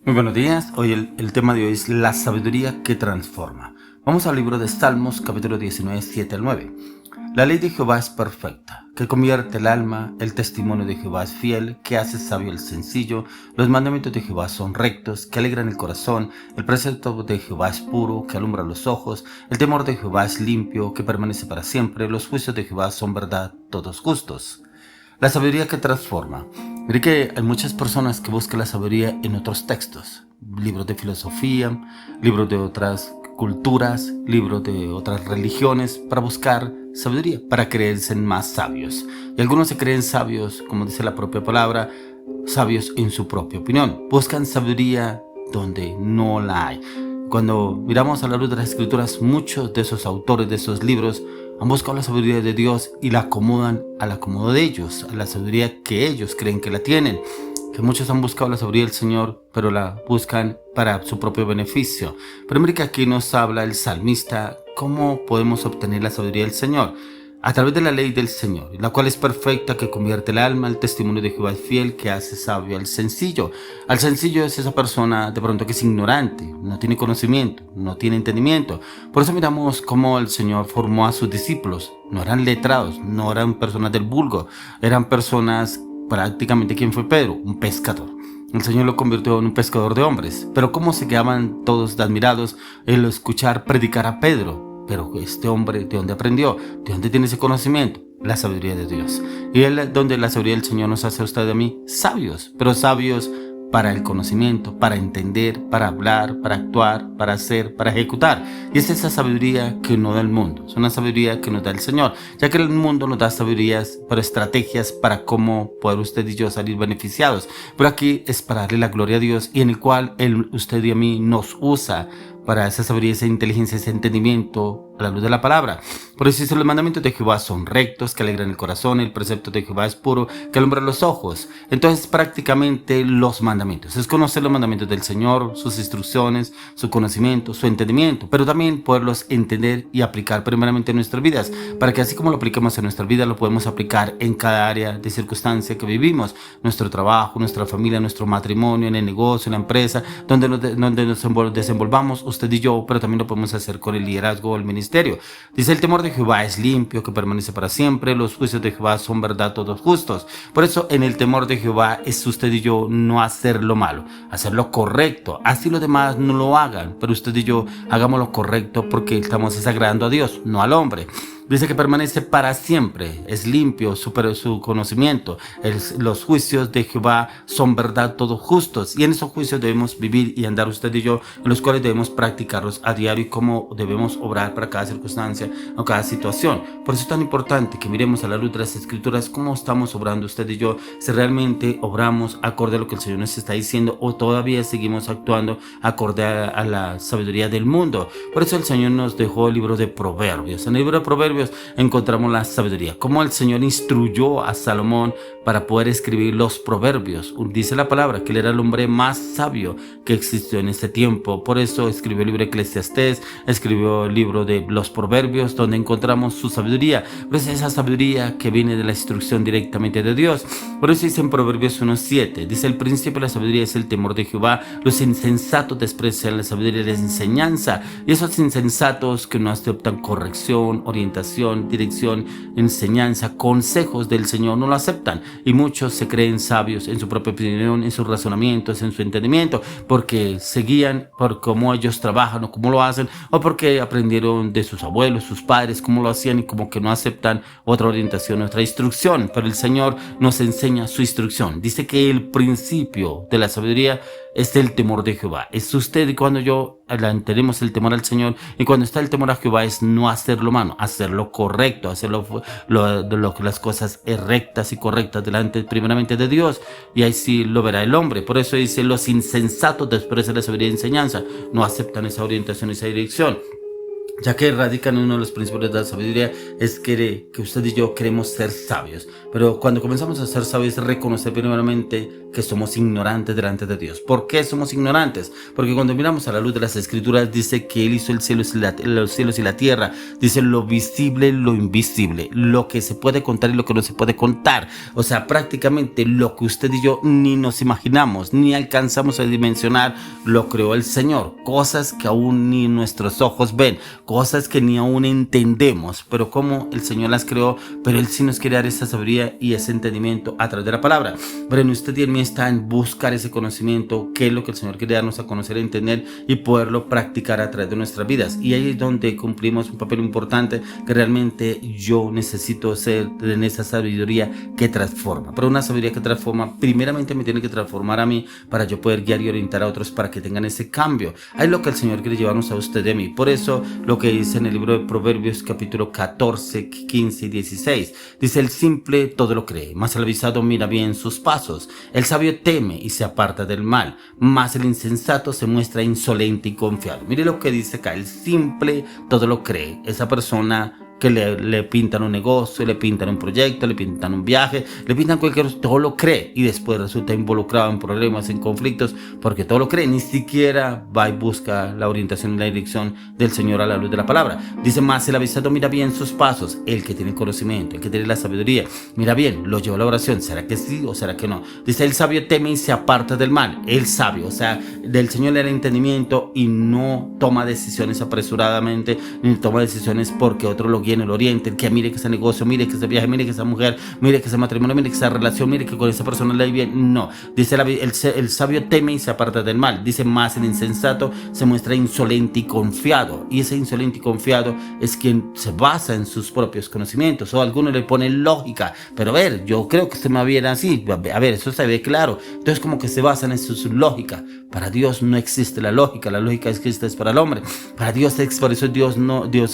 Muy buenos días. Hoy el tema de hoy es la sabiduría que transforma. Vamos al libro de Salmos, capítulo 19, 7 al 9. La ley de Jehová es perfecta, que convierte el alma, el testimonio de Jehová es fiel, que hace sabio el sencillo, los mandamientos de Jehová son rectos, que alegran el corazón, el precepto de Jehová es puro, que alumbra los ojos, el temor de Jehová es limpio, que permanece para siempre, los juicios de Jehová son verdad, todos justos. La sabiduría que transforma. Mire que hay muchas personas que buscan la sabiduría en otros textos, libros de filosofía, libros de otras culturas, libros de otras religiones, para buscar sabiduría, para creerse más sabios. Y algunos se creen sabios, como dice la propia palabra, sabios en su propia opinión. Buscan sabiduría donde no la hay. Cuando miramos a la luz de las escrituras, muchos de esos autores de esos libros han buscado la sabiduría de Dios y la acomodan al acomodo de ellos, a la sabiduría que ellos creen que la tienen. Que muchos han buscado la sabiduría del Señor, pero la buscan para su propio beneficio. Pero mire que aquí nos habla el salmista cómo podemos obtener la sabiduría del Señor. A través de la ley del Señor, la cual es perfecta, que convierte el alma, el testimonio de Jehová es fiel, que hace sabio al sencillo. Al sencillo es esa persona de pronto que es ignorante, no tiene conocimiento, no tiene entendimiento. Por eso miramos cómo el Señor formó a sus discípulos. No eran letrados, no eran personas del vulgo, eran personas prácticamente. ¿Quién fue Pedro? Un pescador. El Señor lo convirtió en un pescador de hombres. Pero cómo se quedaban todos admirados el escuchar predicar a Pedro. Pero este hombre, ¿de dónde aprendió? ¿De dónde tiene ese conocimiento? La sabiduría de Dios. Y él, donde la sabiduría del Señor nos hace a usted y a mí sabios, pero sabios para el conocimiento, para entender, para hablar, para actuar, para hacer, para ejecutar. Y es esa sabiduría que nos da el mundo, es una sabiduría que nos da el Señor, ya que el mundo nos da sabidurías, pero estrategias para cómo poder usted y yo salir beneficiados. Pero aquí es para darle la gloria a Dios, y en el cual usted y a mí nos usa para esa sabiduría, esa inteligencia, ese entendimiento a la luz de la palabra. Por eso dice: los mandamientos de Jehová son rectos, que alegran el corazón, el precepto de Jehová es puro, que alumbra los ojos. Entonces prácticamente los mandamientos es conocer los mandamientos del Señor, sus instrucciones, su conocimiento, su entendimiento, pero también poderlos entender y aplicar primeramente en nuestras vidas, para que así como lo apliquemos en nuestra vida, lo podemos aplicar en cada área de circunstancia que vivimos: nuestro trabajo, nuestra familia, nuestro matrimonio, en el negocio, en la empresa, donde nos desenvolvamos usted y yo, pero también lo podemos hacer con el liderazgo o el ministerio. Dice: el temor de Jehová es limpio, que permanece para siempre, los juicios de Jehová son verdad, todos justos. Por eso en el temor de Jehová es usted y yo no hacer lo malo, hacer lo correcto. Así los demás no lo hagan, pero usted y yo hagamos lo correcto, porque estamos desagradando a Dios, no al hombre. Dice que permanece para siempre, es limpio su conocimiento. Los juicios de Jehová son verdad, todos justos. Y en esos juicios debemos vivir y andar usted y yo, en los cuales debemos practicarlos a diario, y cómo debemos obrar para cada circunstancia o cada situación. Por eso es tan importante que miremos a la luz de las Escrituras cómo estamos obrando usted y yo, si realmente obramos acorde a lo que el Señor nos está diciendo, o todavía seguimos actuando acorde a la sabiduría del mundo. Por eso el Señor nos dejó el libro de Proverbios. En el libro de Proverbios encontramos la sabiduría, cómo el Señor instruyó a Salomón para poder escribir los proverbios. Dice la palabra que él era el hombre más sabio que existió en ese tiempo. Por eso escribió el libro de Eclesiastés, escribió el libro de los proverbios, donde encontramos su sabiduría. Pero es esa sabiduría que viene de la instrucción directamente de Dios. Por eso dice en Proverbios 1:7, dice: el principio de la sabiduría es el temor de Jehová, los insensatos desprecian la sabiduría y la enseñanza. Y esos insensatos que no aceptan corrección, orientación, dirección, enseñanza, consejos del Señor, no lo aceptan. Y muchos se creen sabios en su propia opinión, en sus razonamientos, en su entendimiento, porque se guían por cómo ellos trabajan o cómo lo hacen, o porque aprendieron de sus abuelos, sus padres, cómo lo hacían, y como que no aceptan otra orientación, otra instrucción. Pero el Señor nos enseña su instrucción. Dice que el principio de la sabiduría es el temor de Jehová. Es usted y cuando yo tenemos el temor al Señor, y cuando está el temor a Jehová es no hacer lo malo, hacer lo correcto, hacer las cosas rectas y correctas delante primeramente de Dios, y ahí sí lo verá el hombre. Por eso dice: los insensatos desprecian la sabiduría y enseñanza, no aceptan esa orientación, esa dirección. ya que radica en uno de los principios de la sabiduría, es que usted y yo queremos ser sabios. Pero cuando comenzamos a ser sabios, reconocer primeramente que somos ignorantes delante de Dios. ¿Por qué somos ignorantes? Porque cuando miramos a la luz de las Escrituras, dice que Él hizo los cielos y la tierra. Dice lo visible, lo invisible, lo que se puede contar y lo que no se puede contar. O sea, prácticamente lo que usted y yo ni nos imaginamos, ni alcanzamos a dimensionar, lo creó el Señor. Cosas que aún ni nuestros ojos ven, cosas que ni aún entendemos, pero como el Señor las creó, pero Él sí nos quiere dar esa sabiduría y ese entendimiento a través de la palabra. Pero en usted y en mí está en buscar ese conocimiento, que es lo que el Señor quiere darnos a conocer, entender y poderlo practicar a través de nuestras vidas. Y ahí es donde cumplimos un papel importante, que realmente yo necesito ser en esa sabiduría que transforma. Pero una sabiduría que transforma, primeramente me tiene que transformar a mí para yo poder guiar y orientar a otros para que tengan ese cambio. Ahí es lo que el Señor quiere llevarnos a usted y a mí. Por eso lo que dice en el libro de Proverbios capítulo 14, 15 y 16, dice: el simple todo lo cree, mas el avisado mira bien sus pasos. El sabio teme y se aparta del mal, mas el insensato se muestra insolente y confiado. Mire lo que dice acá: el simple todo lo cree. Esa persona que le pintan un negocio, le pintan un proyecto, le pintan un viaje, le pintan cualquier cosa, todo lo cree y después resulta involucrado en problemas, en conflictos, porque todo lo cree, ni siquiera va y busca la orientación y la dirección del Señor a la luz de la palabra. Dice: más el avisado mira bien sus pasos. El que tiene conocimiento, el que tiene la sabiduría, mira bien, lo lleva a la oración. ¿Será que sí o será que no? Dice: el sabio teme y se aparta del mal. El sabio, o sea, del Señor le da entendimiento y no toma decisiones apresuradamente, ni toma decisiones porque otro lo guía en el oriente, que mire que ese negocio, mire que ese viaje, mire que esa mujer, mire que ese matrimonio, mire que esa relación, mire que con esa persona le va bien. No, dice el sabio teme y se aparta del mal. Dice: más el insensato se muestra insolente y confiado. Y ese insolente y confiado es quien se basa en sus propios conocimientos, o algunos le ponen lógica, pero a ver, yo creo que se me viene así, a ver, eso se ve claro. Entonces como que se basan en su lógica. Para Dios no existe la lógica existe es para el hombre. Para Dios es, por eso Dios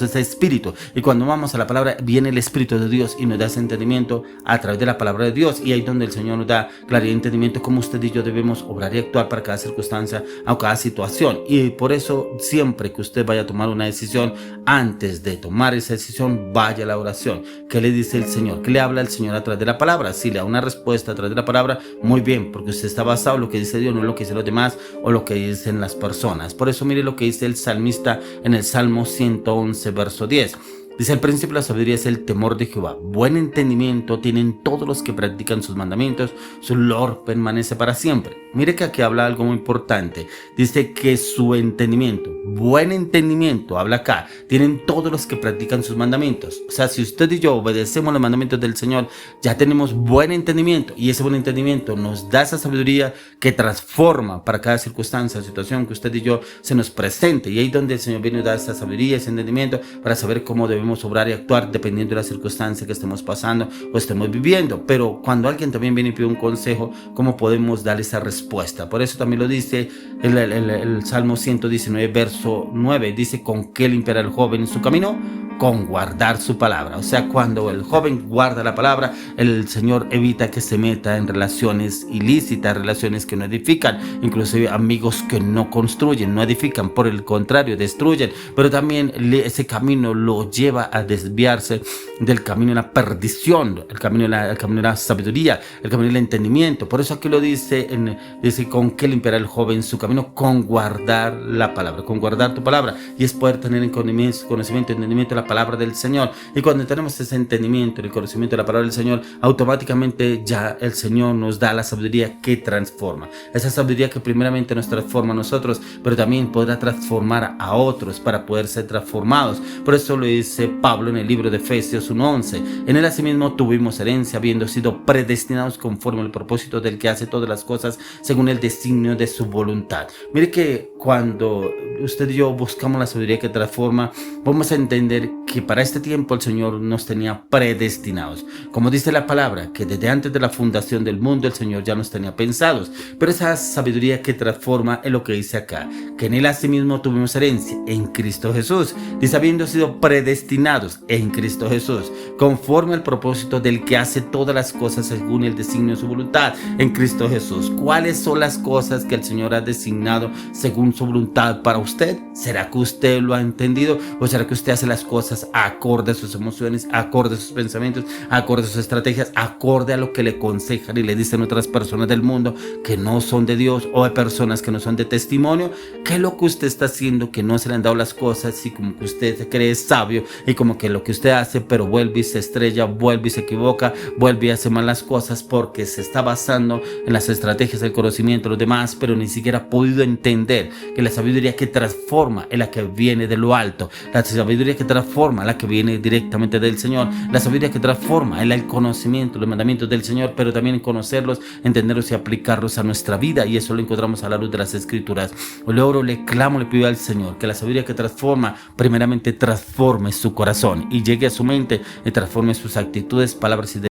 es espíritu, y cuando vamos a la palabra viene el Espíritu de Dios y nos da ese entendimiento a través de la palabra de Dios, y ahí es donde el Señor nos da claridad y entendimiento cómo usted y yo debemos obrar y actuar para cada circunstancia o cada situación. Y por eso siempre que usted vaya a tomar una decisión, antes de tomar esa decisión, vaya a la oración. ¿Qué le dice el Señor? ¿Qué le habla el Señor a través de la palabra? Si le da una respuesta a través de la palabra, muy bien, porque usted está basado en lo que dice Dios, no en lo que dicen los demás o lo que dicen las personas. Por eso mire lo que dice el salmista en el Salmo 111 verso 10. Dice: el principio de la sabiduría es el temor de Jehová. Buen entendimiento tienen todos los que practican sus mandamientos. Su olor permanece para siempre. Mire que aquí habla algo muy importante. Dice que su entendimiento, buen entendimiento, habla acá, tienen todos los que practican sus mandamientos. O sea, si usted y yo obedecemos los mandamientos del Señor, ya tenemos buen entendimiento. Y ese buen entendimiento nos da esa sabiduría que transforma para cada circunstancia, situación que usted y yo se nos presente. Y ahí es donde el Señor viene a dar esa sabiduría, ese entendimiento para saber cómo debemos obrar y actuar dependiendo de la circunstancia que estemos pasando o estemos viviendo. Pero cuando alguien también viene y pide un consejo, ¿cómo podemos darle esa respuesta? Por eso también lo dice el Salmo 119 verso 9. Dice: ¿con qué limpiará el joven en su camino? Con guardar su palabra. O sea, cuando el joven guarda la palabra, el Señor evita que se meta en relaciones ilícitas, relaciones que no edifican, inclusive amigos que no construyen, no edifican, por el contrario, destruyen. Pero también ese camino lo lleva a desviarse del camino de la perdición, el camino de la sabiduría, el camino del entendimiento. Por eso aquí lo dice, dice: ¿con qué limpiará el joven su camino? Con guardar la palabra, con guardar tu palabra. Y es poder tener en conocimiento, entendimiento de la palabra del Señor. Y cuando tenemos ese entendimiento, el conocimiento de la palabra del Señor, automáticamente ya el Señor nos da la sabiduría que transforma. Esa sabiduría que primeramente nos transforma a nosotros, pero también podrá transformar a otros para poder ser transformados. Por eso lo dice Pablo en el libro de Efesios 1:11: en él asimismo tuvimos herencia, habiendo sido predestinados conforme al propósito del que hace todas las cosas según el designio de su voluntad. Mire que cuando usted y yo buscamos la sabiduría que transforma, vamos a entender que para este tiempo el Señor nos tenía predestinados. Como dice la palabra, que desde antes de la fundación del mundo el Señor ya nos tenía pensados. Pero esa sabiduría que transforma es lo que dice acá, que en Él asimismo tuvimos herencia, en Cristo Jesús. Dice, habiendo sido predestinados en Cristo Jesús, conforme al propósito del que hace todas las cosas según el designio de su voluntad, en Cristo Jesús. ¿Cuáles son las cosas que el Señor ha designado según su voluntad para usted? ¿Será que usted lo ha entendido o será que usted hace las cosas acorde a sus emociones, acorde a sus pensamientos, acorde a sus estrategias, acorde a lo que le aconsejan y le dicen otras personas del mundo que no son de Dios, o hay personas que no son de testimonio? ¿Qué es lo que usted está haciendo que no se le han dado las cosas y como que usted se cree sabio y como que lo que usted hace, pero vuelve y se estrella, vuelve y se equivoca, vuelve y hace mal las cosas porque se está basando en las estrategias del conocimiento de los demás, pero ni siquiera ha podido entender que la sabiduría que transforma es la que viene de lo alto, la sabiduría que transforma es la que viene directamente del Señor, la sabiduría que transforma es el conocimiento, los mandamientos del Señor, pero también en conocerlos, entenderlos y aplicarlos a nuestra vida, y eso lo encontramos a la luz de las Escrituras. Le oro, le clamo, le pido al Señor que la sabiduría que transforma, primeramente transforme su corazón y llegue a su mente y transforme sus actitudes, palabras y